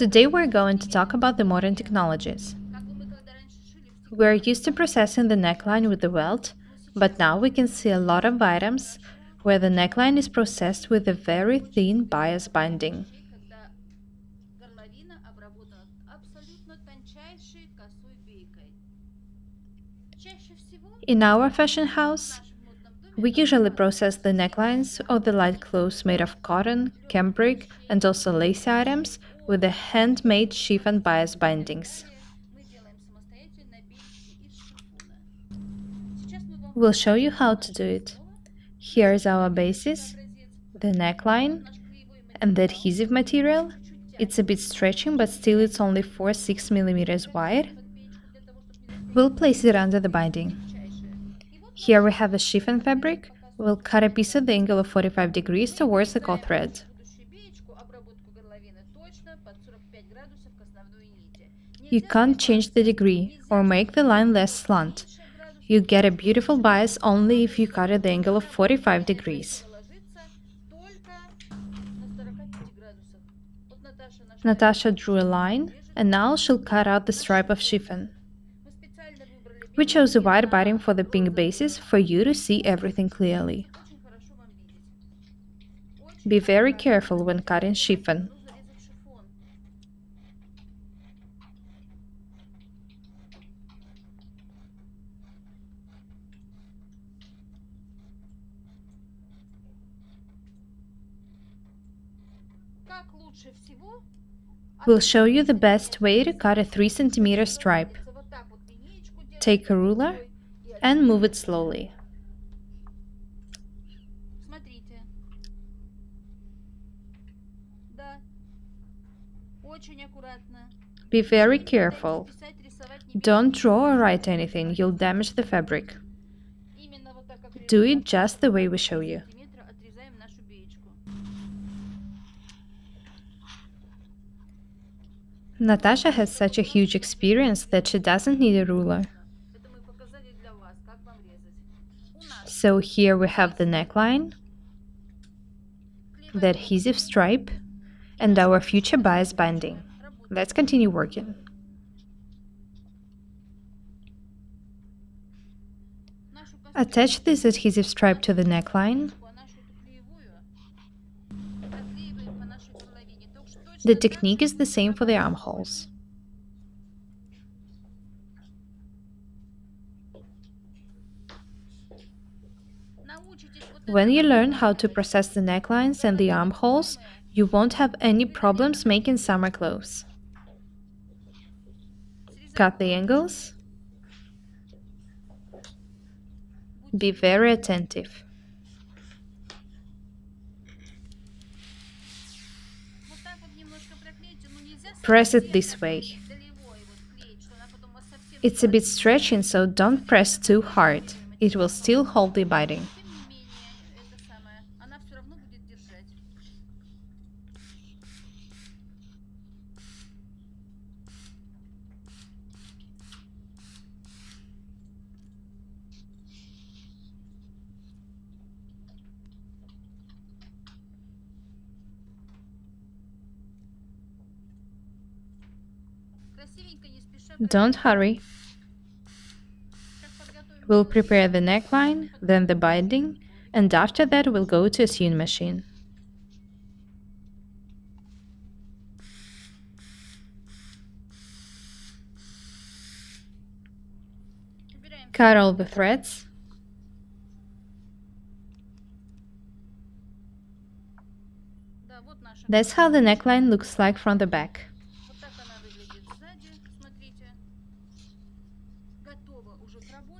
Today we're going to talk about the modern technologies. We're used to processing the neckline with the welt, but now we can see a lot of items where the neckline is processed with a very thin bias binding. In our fashion house, we usually process the necklines or the light clothes made of cotton, cambric, and also lacy items with the handmade chiffon bias bindings. We'll show you how to do it. Here is our basis, the neckline, and the adhesive material. It's a bit stretching, but still it's only 4-6 mm wide. We'll place it under the binding. Here we have a chiffon fabric. We'll cut a piece at the angle of 45 degrees towards the cut thread. You can't change the degree or make the line less slant. You get a beautiful bias only if you cut at the angle of 45 degrees. Natasha drew a line, and now she'll cut out the stripe of chiffon. We chose a white binding for the pink basis for you to see everything clearly. Be very careful when cutting chiffon. We'll show you the best way to cut a 3 cm stripe. Take a ruler and move it slowly. Be very careful. Don't draw or write anything, you'll damage the fabric. Do it just the way we show you. Natasha has such a huge experience that she doesn't need a ruler. So here we have the neckline, the adhesive stripe, and our future bias binding. Let's continue working. Attach this adhesive stripe to the neckline. The technique is the same for the armholes. When you learn how to process the necklines and the armholes, you won't have any problems making summer clothes. Cut the angles. Be very attentive. Press it this way. It's a bit stretching, so don't press too hard. It will still hold the binding. Don't hurry. We'll prepare the neckline, then the binding, and after that we'll go to a sewing machine. Cut all the threads. That's how the neckline looks like from the back.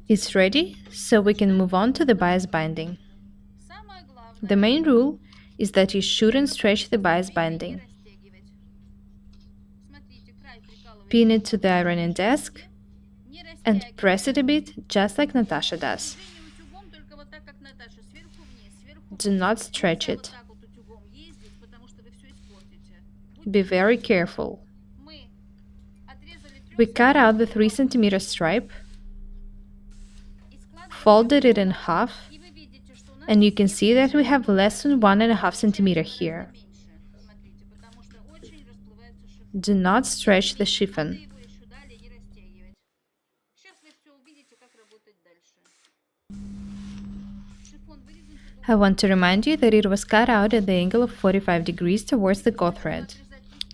It's ready, so we can move on to the bias binding. The main rule is that you shouldn't stretch the bias binding. Pin it to the ironing desk and press it a bit, just like Natasha does. Do not stretch it. Be very careful. We cut out the 3 cm stripe, folded it in half, and you can see that we have less than 1.5 cm here. Do not stretch the chiffon. I want to remind you that it was cut out at the angle of 45 degrees towards the goth thread.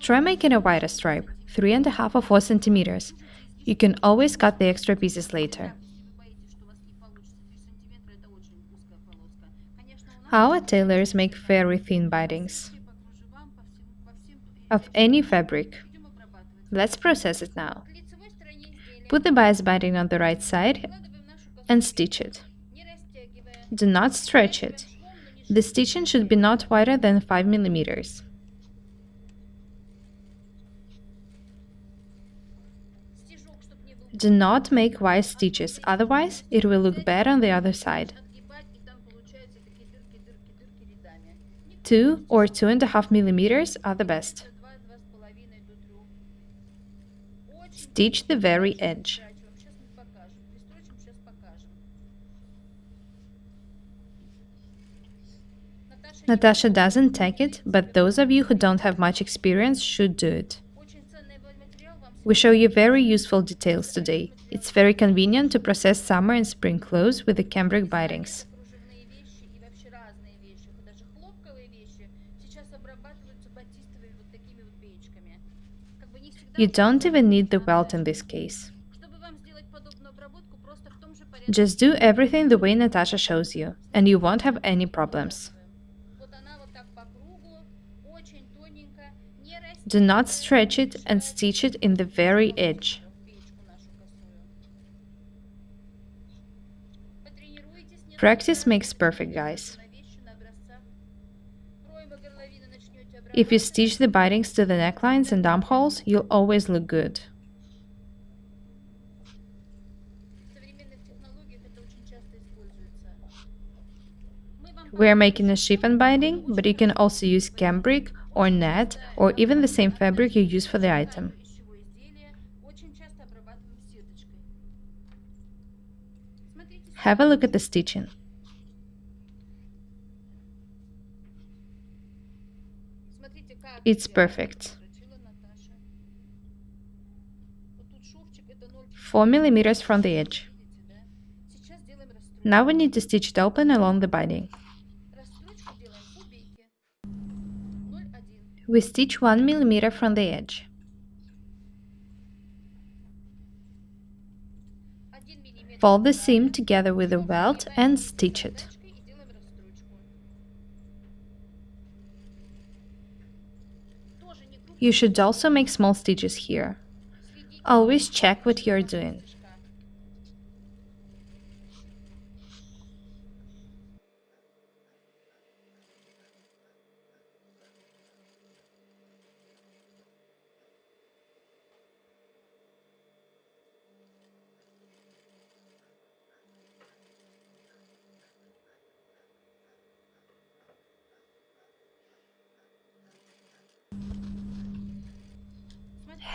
Try making a wider stripe, 3.5 or 4 centimeters. You can always cut the extra pieces later. Our tailors make very thin bindings of any fabric. Let's process it now. Put the bias binding on the right side and stitch it. Do not stretch it. The stitching should be not wider than 5 millimeters. Do not make wide stitches, otherwise it will look bad on the other side. 2 or 2.5 millimeters are the best. Stitch the very edge. Natasha doesn't tack it, but those of you who don't have much experience should do it. We show you very useful details today. It's very convenient to process summer and spring clothes with the cambric bindings. You don't even need the welt in this case. Just do everything the way Natasha shows you, and you won't have any problems. Do not stretch it and stitch it in the very edge. Practice makes perfect, guys. If you stitch the bindings to the necklines and armholes, you'll always look good. We're making a chiffon binding, but you can also use cambric or net or even the same fabric you use for the item. Have a look at the stitching. It's perfect. 4 millimeters from the edge. Now we need to stitch it open along the binding. We stitch 1 millimeter from the edge. Fold the seam together with the welt and stitch it. You should also make small stitches here. Always check what you're doing.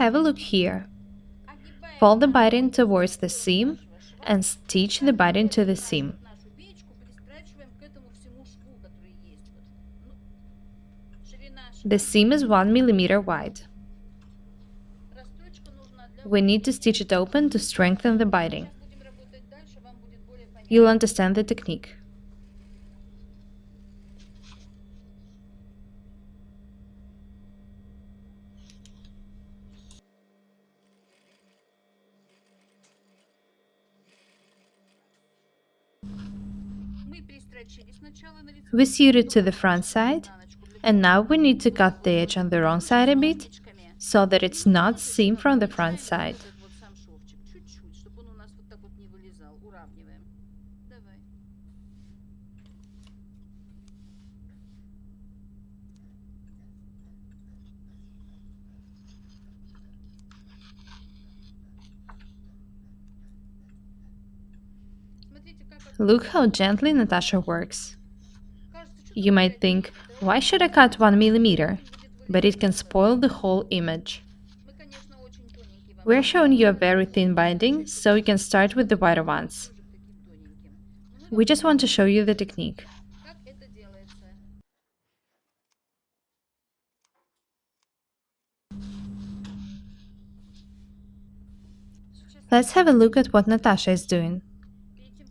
Have a look here. Fold the binding towards the seam and stitch the binding to the seam. The seam is 1 millimeter wide. We need to stitch it open to strengthen the binding. You'll understand the technique. We sewed it to the front side, and now we need to cut the edge on the wrong side a bit, so that it's not seen from the front side. Look how gently Natasha works. You might think, why should I cut 1 millimeter? But it can spoil the whole image. We're showing you a very thin binding, so you can start with the wider ones. We just want to show you the technique. Let's have a look at what Natasha is doing.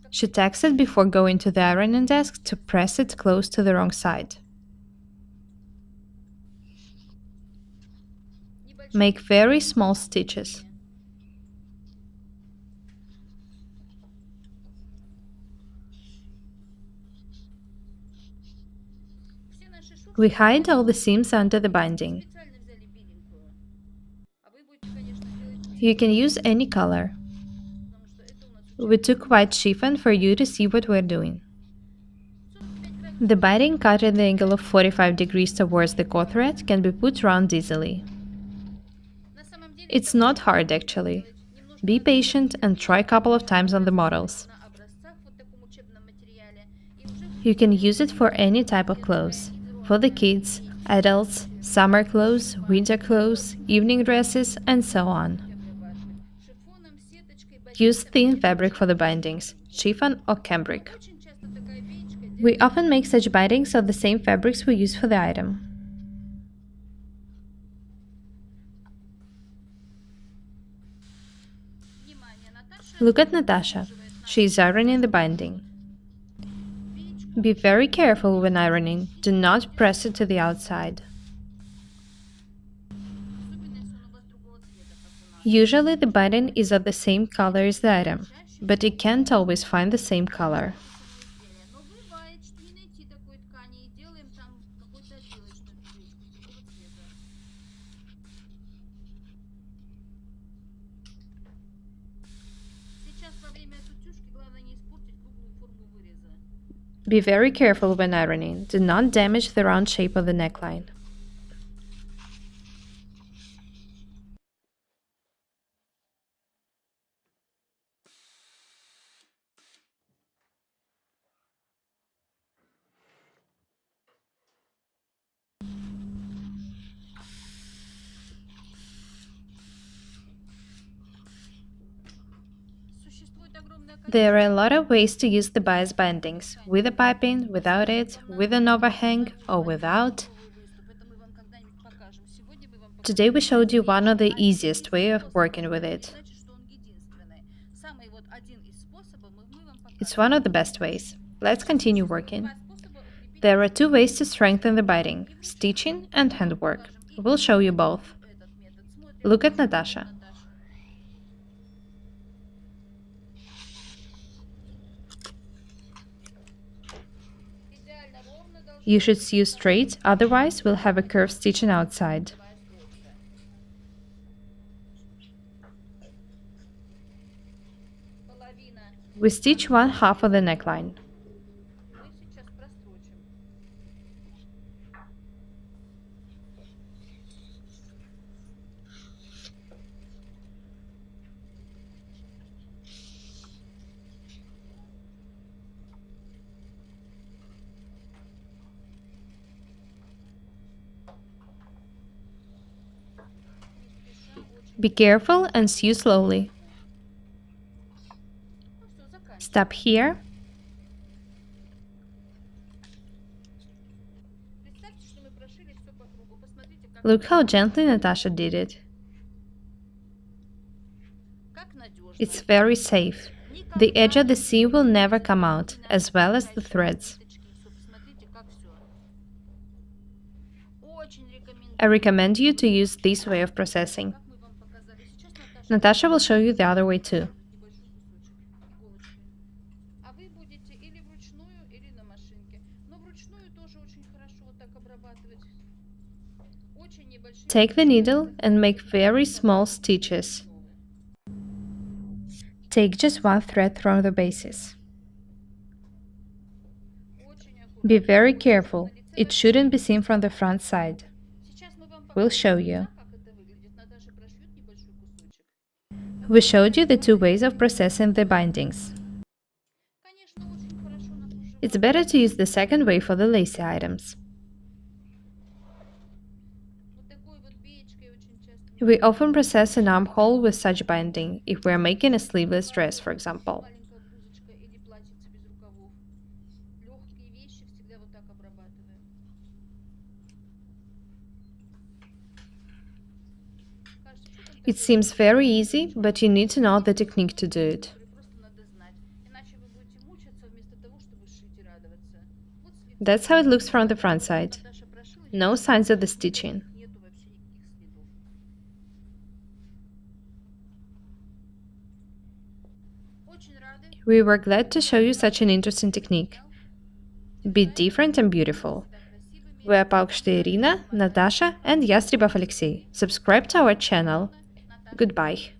She tacks it before going to the ironing desk to press it close to the wrong side. Make very small stitches. We hide all the seams under the binding. You can use any color. We took white chiffon for you to see what we're doing. The binding cut at the angle of 45 degrees towards the core thread can be put round easily. It's not hard actually. Be patient and try a couple of times on the models. You can use it for any type of clothes. For the kids, adults, summer clothes, winter clothes, evening dresses, and so on. Use thin fabric for the bindings, chiffon or cambric. We often make such bindings of the same fabrics we use for the item. Look at Natasha. She is ironing the binding. Be very careful when ironing. Do not press it to the outside. Usually the binding is of the same color as the item, but you can't always find the same color. Be very careful when ironing. Do not damage the round shape of the neckline. There are a lot of ways to use the bias bindings, with a piping, without it, with an overhang, or without. Today we showed you one of the easiest way of working with it. It's one of the best ways. Let's continue working. There are two ways to strengthen the binding, stitching and handwork. We'll show you both. Look at Natasha. You should sew straight, otherwise we'll have a curved stitching outside. We stitch one half of the neckline. Be careful and sew slowly. Stop here. Look how gently Natasha did it. It's very safe. The edge of the seam will never come out, as well as the threads. I recommend you to use this way of processing. Natasha will show you the other way too. Take the needle and make very small stitches. Take just one thread from the bases. Be very careful, it shouldn't be seen from the front side. We'll show you. We showed you the two ways of processing the bindings. It's better to use the second way for the lacy items. We often process an armhole with such binding, if we are making a sleeveless dress, for example. It seems very easy, but you need to know the technique to do it. That's how it looks from the front side. No signs of the stitching. We were glad to show you such an interesting technique. Be different and beautiful. Вы Апалкшта Ирина, Natasha, and Yastribov Alexei. Subscribe to our channel. Goodbye.